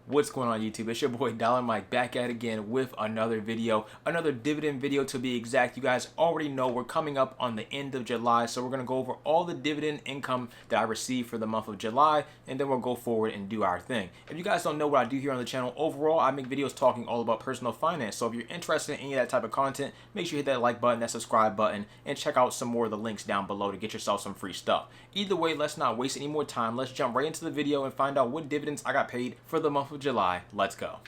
What's going on YouTube? It's your boy Dollar Mike back at it again with another video, another dividend video to be exact. You guys already know we're coming up on the end of July, so we're going to go over all the dividend income that I received for the month of July, and then we'll go forward and do our thing. If you guys don't know what I do here on the channel, overall I make videos talking all about personal finance, so if you're interested in any of that type of content, make sure you hit that like button, that subscribe button, and check out some more of the links down below to get yourself some free stuff. Either way, let's not waste any more time. Let's jump right into the video and find out what dividends I got paid for the month of July. Let's go.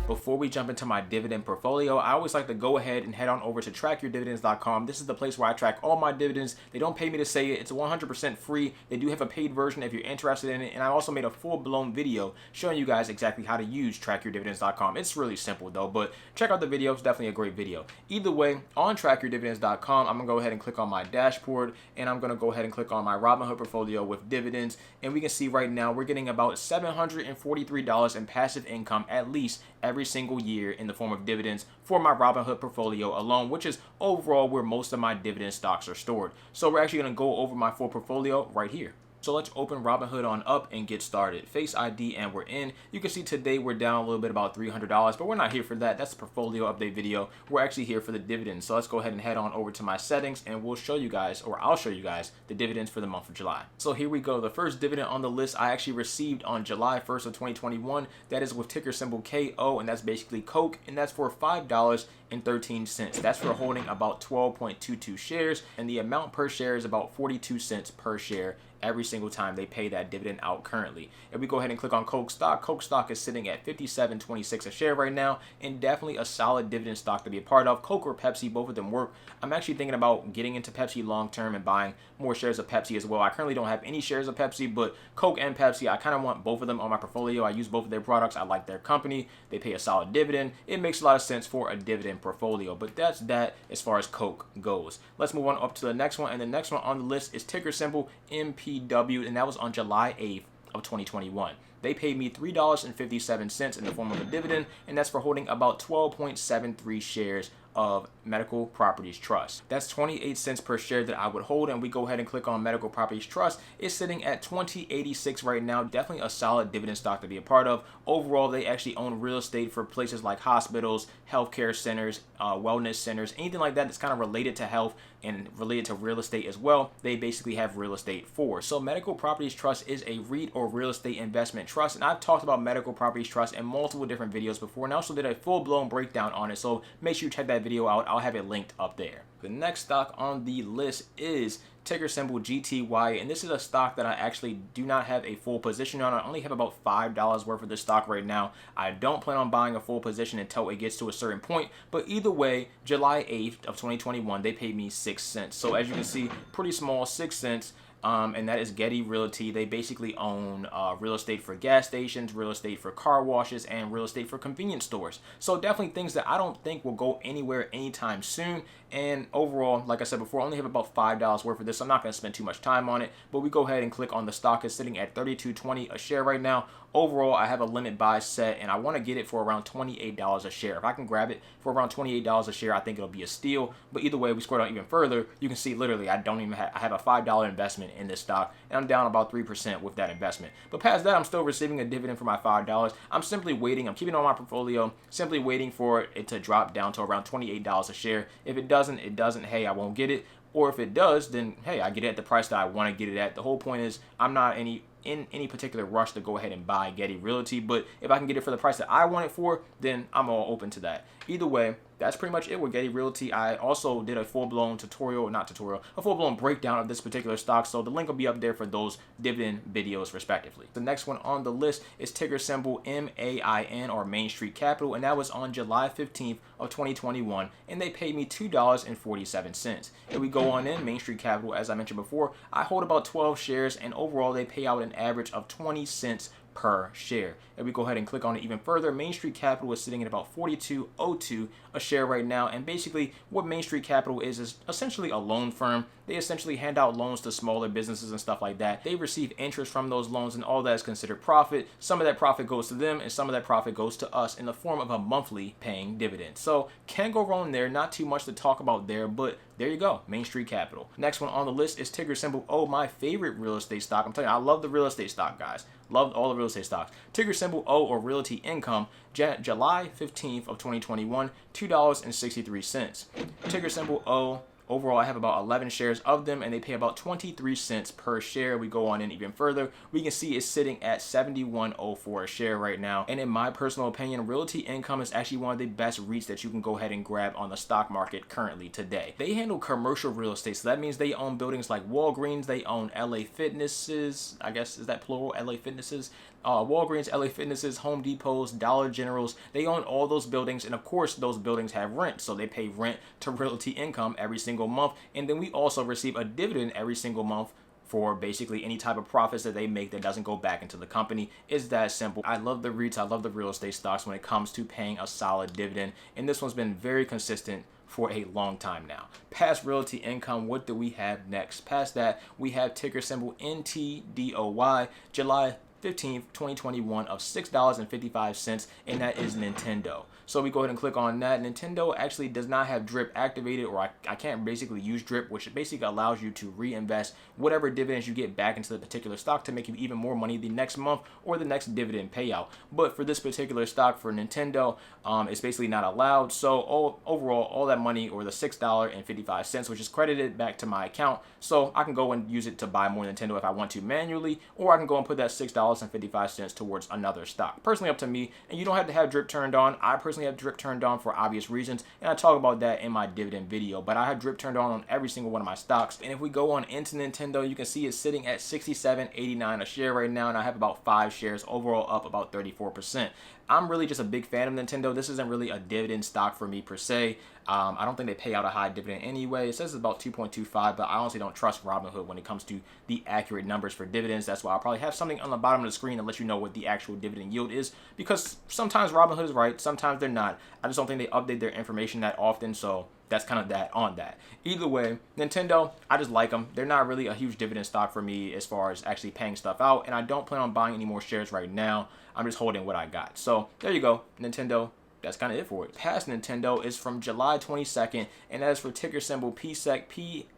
Before we jump into my dividend portfolio, I always like to go ahead and head on over to trackyourdividends.com. This is the place where I track all my dividends. They don't pay me to say it. It's 100% free. They do have a paid version if you're interested in it. And I also made a full-blown video showing you guys exactly how to use trackyourdividends.com. It's really simple though, but check out the video. It's definitely a great video. Either way, on trackyourdividends.com, I'm going to go ahead and click on my dashboard, and I'm going to go ahead and click on my Robinhood portfolio with dividends. And we can see right now we're getting about $743 in passive income at least every single year in the form of dividends for my Robinhood portfolio alone, which is overall where most of my dividend stocks are stored. So we're actually going to go over my full portfolio right here. So let's open Robinhood on up and get started. Face ID and we're in. You can see today we're down a little bit, about $300, but we're not here for that. That's a portfolio update video. We're actually here for the dividends. So let's go ahead and head on over to my settings and we'll show you guys, or I'll show you guys, the dividends for the month of July. So here we go. The first dividend on the list I actually received on July 1st of 2021. That is with ticker symbol KO, and that's basically Coke, and that's for $5.13. That's for holding about 12.22 shares, and the amount per share is about 42 cents per share every single time they pay that dividend out currently. If we go ahead and click on Coke stock is sitting at $57.26 a share right now, and definitely a solid dividend stock to be a part of. Coke or Pepsi, both of them work. I'm actually thinking about getting into Pepsi long term and buying more shares of Pepsi as well. I currently don't have any shares of Pepsi, but Coke and Pepsi, I kind of want both of them on my portfolio. I use both of their products. I like their company. They pay a solid dividend. It makes a lot of sense for a dividend portfolio, but that's that as far as Coke goes. Let's move on up to the next one, and the next one on the list is ticker symbol MPW, and that was on July 8th of 2021. They paid me $3.57 in the form of a dividend, and that's for holding about 12.73 shares of Medical Properties Trust. That's 28 cents per share that I would hold, and we go ahead and click on Medical Properties Trust. It's sitting at $20.86 right now. Definitely a solid dividend stock to be a part of. Overall, they actually own real estate for places like hospitals, healthcare centers, wellness centers, anything like that that's kind of related to health and related to real estate as well. They basically have real estate for. So Medical Properties Trust is a REIT or real estate investment trust, and I've talked about Medical Properties Trust in multiple different videos before, and I also did a full-blown breakdown on it, so make sure you check that video out. I'll have it linked up there. The next stock on the list is ticker symbol GTY, and this is a stock that I actually do not have a full position on. I only have about $5 worth of this stock right now. I don't plan on buying a full position until it gets to a certain point, but either way, July 8th of 2021, they paid me 6 cents. So as you can see, pretty small, 6 cents. And that is Getty Realty. They basically own real estate for gas stations, real estate for car washes, and real estate for convenience stores. So definitely things that I don't think will go anywhere anytime soon. And overall, like I said before, I only have about $5 worth of this. So I'm not going to spend too much time on it. But we go ahead and click on the stock. It's sitting at $32.20 a share right now. Overall, I have a limit buy set, and I want to get it for around $28 a share. If I can grab it for around $28 a share, I think it'll be a steal. But either way, we scroll down even further, you can see literally I have a $5 investment in this stock, and I'm down about 3% with that investment. But past that, I'm still receiving a dividend for my $5. I'm simply waiting. I'm keeping it on my portfolio, simply waiting for it to drop down to around $28 a share. If it doesn't, it doesn't. Hey, I won't get it. Or if it does, then hey, I get it at the price that I want to get it at. The whole point is I'm not in any particular rush to go ahead and buy Getty Realty, but if I can get it for the price that I want it for, then I'm all open to that. Either way, that's pretty much it with Getty Realty. I also did a full-blown a full-blown breakdown of this particular stock, so the link will be up there for those dividend videos respectively. The next one on the list is ticker symbol MAIN, or Main Street Capital, and that was on July 15th of 2021, and they paid me $2.47. If we go on in, Main Street Capital, as I mentioned before, I hold about 12 shares, and overall they pay out an average of 20 cents per share. If we go ahead and click on it even further, Main Street Capital is sitting at about $42.02 a share right now. And basically what Main Street Capital is essentially a loan firm. They essentially hand out loans to smaller businesses and stuff like that. They receive interest from those loans, and all that is considered profit. Some of that profit goes to them, and some of that profit goes to us in the form of a monthly paying dividend. So can't go wrong there. Not too much to talk about there, but there you go, Main Street Capital. Next one on the list is ticker symbol O, my favorite real estate stock. I'm telling you, I love the real estate stock, guys. Love all the real estate stocks. Ticker symbol O, or Realty Income, July 15th of 2021, $2.63. Ticker symbol O. Overall, I have about 11 shares of them, and they pay about 23 cents per share. We go on in even further. We can see it's sitting at 71.04 a share right now. And in my personal opinion, Realty Income is actually one of the best REITs that you can go ahead and grab on the stock market currently today. They handle commercial real estate, so that means they own buildings like Walgreens. They own LA Fitnesses. I guess, is that plural? LA Fitnesses? Walgreens, LA Fitnesses, Home Depots, Dollar Generals. They own all those buildings, and of course those buildings have rent, so they pay rent to Realty Income every single month. And then we also receive a dividend every single month for basically any type of profits that they make that doesn't go back into the company. It's that simple. I love the REITs, I love the real estate stocks when it comes to paying a solid dividend, and this one's been very consistent for a long time now. Past Realty Income, what do we have next? Past that, we have ticker symbol NTDOY, July 15th, 2021, of $6.55, and that is Nintendo. So we go ahead and click on that. Nintendo actually does not have DRIP activated, or I can't basically use DRIP, which basically allows you to reinvest whatever dividends you get back into the particular stock to make you even more money the next month or the next dividend payout. But for this particular stock, for Nintendo, it's basically not allowed. So overall, all that money, or the $6.55, which is credited back to my account, so I can go and use it to buy more Nintendo if I want to manually, or I can go and put that $6.55 towards another stock. Personally, up to me, and you don't have to have DRIP turned on. I personally have DRIP turned on for obvious reasons, and I talk about that in my dividend video, but I have DRIP turned on every single one of my stocks. And if we go on into Nintendo, you can see it's sitting at $67.89 a share right now, and I have about 5 shares overall, up about 34%. I'm really just a big fan of Nintendo. This isn't really a dividend stock for me per se. I don't think they pay out a high dividend anyway. It says it's about 2.25, but I honestly don't trust Robinhood when it comes to the accurate numbers for dividends. That's why I'll probably have something on the bottom of the screen to let you know what the actual dividend yield is, because sometimes Robinhood is right, sometimes they're not. I just don't think they update their information that often, so that's kind of that on that. Either way, Nintendo, I just like them. They're not really a huge dividend stock for me as far as actually paying stuff out, and I don't plan on buying any more shares right now. I'm just holding what I got. So there you go, Nintendo. That's kind of it for it. Past Nintendo is from July 22nd, and that is for ticker symbol PSEC,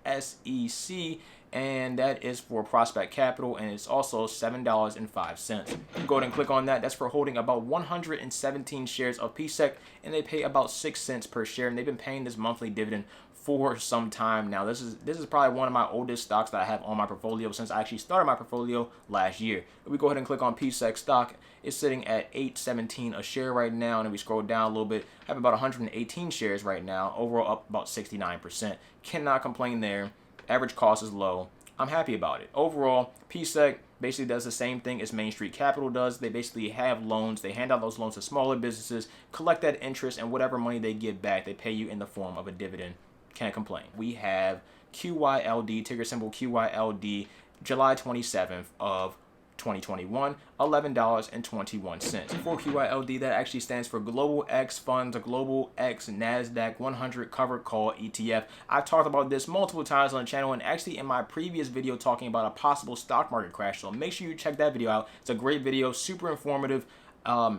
PSEC, and that is for Prospect Capital, and it's also $7.05. Go ahead and click on that. That's for holding about 117 shares of PSEC, and they pay about 6 cents per share, and they've been paying this monthly dividend for some time now. This is probably one of my oldest stocks that I have on my portfolio since I actually started my portfolio last year. If we go ahead and click on PSEC stock, it's sitting at $8.17 a share right now, and if we scroll down a little bit, I have about 118 shares right now, overall up about 69%. Cannot complain there. Average cost is low. I'm happy about it. Overall, PSEC basically does the same thing as Main Street Capital does. They basically have loans. They hand out those loans to smaller businesses, collect that interest, and whatever money they get back, they pay you in the form of a dividend. Can't complain. We have QYLD, ticker symbol QYLD, July 27th of 2021, $11.21. For QYLD, that actually stands for Global X Funds, a Global X NASDAQ 100 covered call ETF. I've talked about this multiple times on the channel, and actually in my previous video talking about a possible stock market crash, so make sure you check that video out. It's a great video, super informative.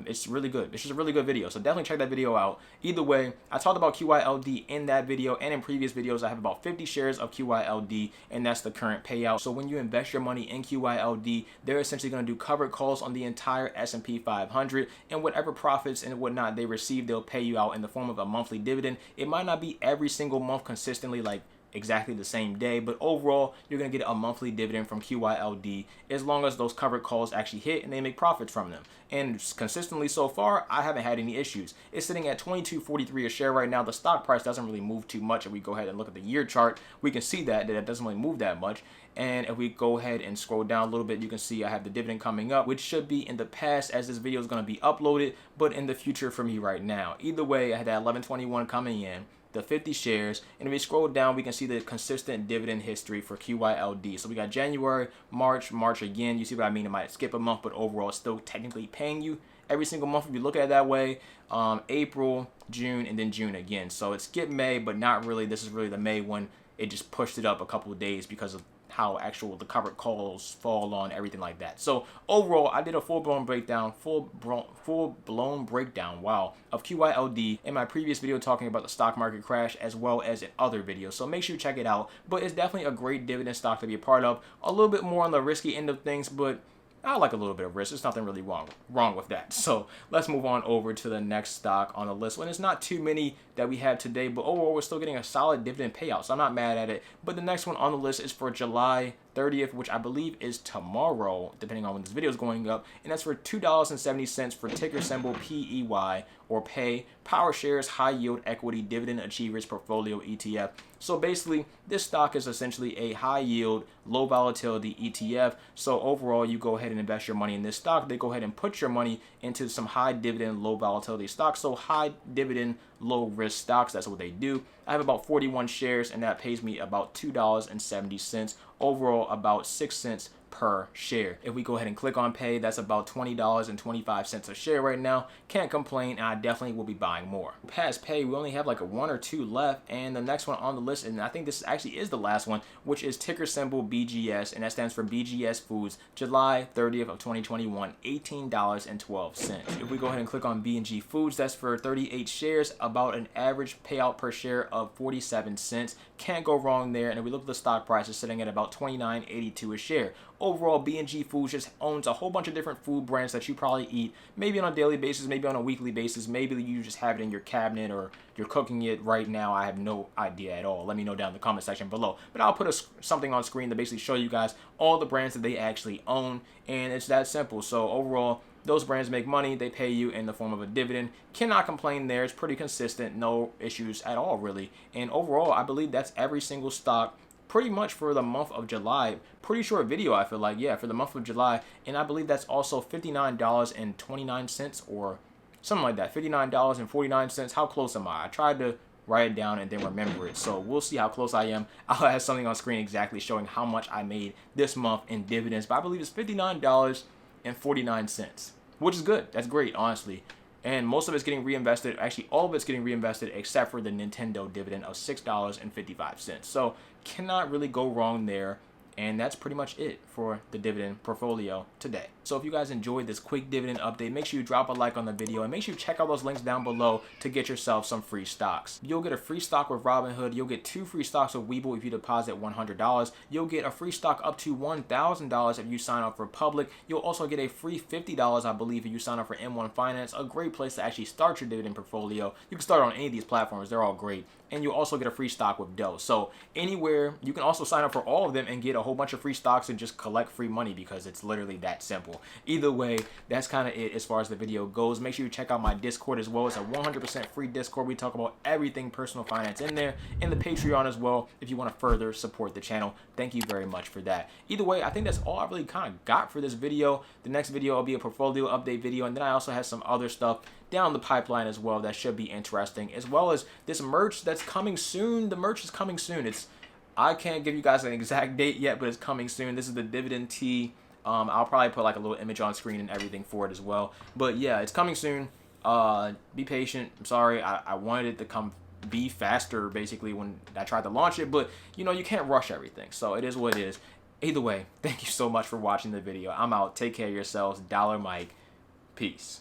It's really good. It's just a really good video, so definitely check that video out. Either way, I talked about QYLD in that video, and in previous videos I have about 50 shares of QYLD, and that's the current payout. So when you invest your money in QYLD, they're essentially going to do covered calls on the entire S&P 500, and whatever profits and whatnot they receive, they'll pay you out in the form of a monthly dividend. It might not be every single month consistently, like exactly the same day, but overall you're going to get a monthly dividend from QYLD as long as those covered calls actually hit and they make profits from them. And consistently so far, I haven't had any issues. It's sitting at $22.43 a share right now. The stock price doesn't really move too much. If we go ahead and look at the year chart, we can see that it doesn't really move that much. And if we go ahead and scroll down a little bit, you can see I have the dividend coming up, which should be in the past as this video is going to be uploaded, but in the future for me right now. Either way, I had that 11.21 coming in, the 50 shares, and if we scroll down, we can see the consistent dividend history for QYLD. So we got January, March again. You see what I mean? It might skip a month, but overall it's still technically paying you every single month if you look at it that way. April, June, and then June again. So it skipped May, but not really. This is really the May one. It just pushed it up a couple of days because of how actual the covered calls fall on everything like that. So overall, I did a full-blown breakdown, full-blown breakdown, wow, of QYLD in my previous video talking about the stock market crash, as well as in other videos. So make sure you check it out. But it's definitely a great dividend stock to be a part of. A little bit more on the risky end of things, but I like a little bit of risk. There's nothing really wrong with that. So let's move on over to the next stock on the list. When it's not too many that we have today, but overall we're still getting a solid dividend payout, so I'm not mad at it. But the next one on the list is for July 30th, which I believe is tomorrow, depending on when this video is going up, and that's for $2.70 for ticker symbol PEY, or PAY, Power Shares High Yield Equity Dividend Achievers Portfolio ETF. So basically, this stock is essentially a high yield, low volatility ETF. So overall, you go ahead and invest your money in this stock. They go ahead and put your money into some high dividend, low volatility stocks. So high dividend, low risk stocks, that's what they do. I have about 41 shares, and that pays me about $2.70. Overall, about 6 cents per share. If we go ahead and click on pay, that's about $20.25 a share right now. Can't complain, and I definitely will be buying more. Past pay, we only have like a 1 or 2 left, and the next one on the list, and I think this actually is the last one, which is ticker symbol BGS, and that stands for BGS Foods, July 30th of 2021, $18.12. If we go ahead and click on B&G Foods, that's for 38 shares, about an average payout per share of 47 cents. Can't go wrong there, and if we look at the stock price, it's sitting at about $29.82 a share. Overall, B&G Foods just owns a whole bunch of different food brands that you probably eat, maybe on a daily basis, maybe on a weekly basis, maybe you just have it in your cabinet or you're cooking it right now. I have no idea at all. Let me know down in the comment section below. But I'll put something on screen to basically show you guys all the brands that they actually own, and it's that simple. So overall, those brands make money. They pay you in the form of a dividend. Cannot complain there. It's pretty consistent. No issues at all, really. And overall, I believe that's every single stock pretty much for the month of July. Pretty short video, I feel like, yeah, for the month of July. And I believe that's also $59.29 or something like that. $59.49. How close am I? I tried to write it down and then remember it. So we'll see how close I am. I'll have something on screen exactly showing how much I made this month in dividends. But I believe it's $59.49, which is good. That's great, honestly. And most of it's getting reinvested. Actually, all of it's getting reinvested except for the Nintendo dividend of $6.55. So cannot really go wrong there. And that's pretty much it for the dividend portfolio today. So if you guys enjoyed this quick dividend update, make sure you drop a like on the video and make sure you check out those links down below to get yourself some free stocks. You'll get a free stock with Robinhood. You'll get 2 free stocks with Webull if you deposit $100. You'll get a free stock up to $1,000 if you sign up for Public. You'll also get a free $50, I believe, if you sign up for M1 Finance. A great place to actually start your dividend portfolio. You can start on any of these platforms. They're all great. And you'll also get a free stock with Doe. So anywhere, you can also sign up for all of them and get a whole bunch of free stocks and just collect free money because it's literally that simple. Either way, that's kind of it as far as the video goes. Make sure you check out my Discord as well. It's a 100% free Discord. We talk about everything personal finance in there, and the Patreon as well if you want to further support the channel. Thank you very much for that. Either way, I think that's all I really kind of got for this video. The next video will be a portfolio update video, and then I also have some other stuff down the pipeline as well that should be interesting, as well as this merch that's coming soon. The merch is coming soon. I can't give you guys an exact date yet, but it's coming soon. This is the Dividend tee. I'll probably put like a little image on screen and everything for it as well. But yeah, it's coming soon. Be patient. I'm sorry. I wanted it to come be faster basically when I tried to launch it, but you know, you can't rush everything. So it is what it is. Either way, thank you so much for watching the video. I'm out. Take care of yourselves. Dollar Mike. Peace.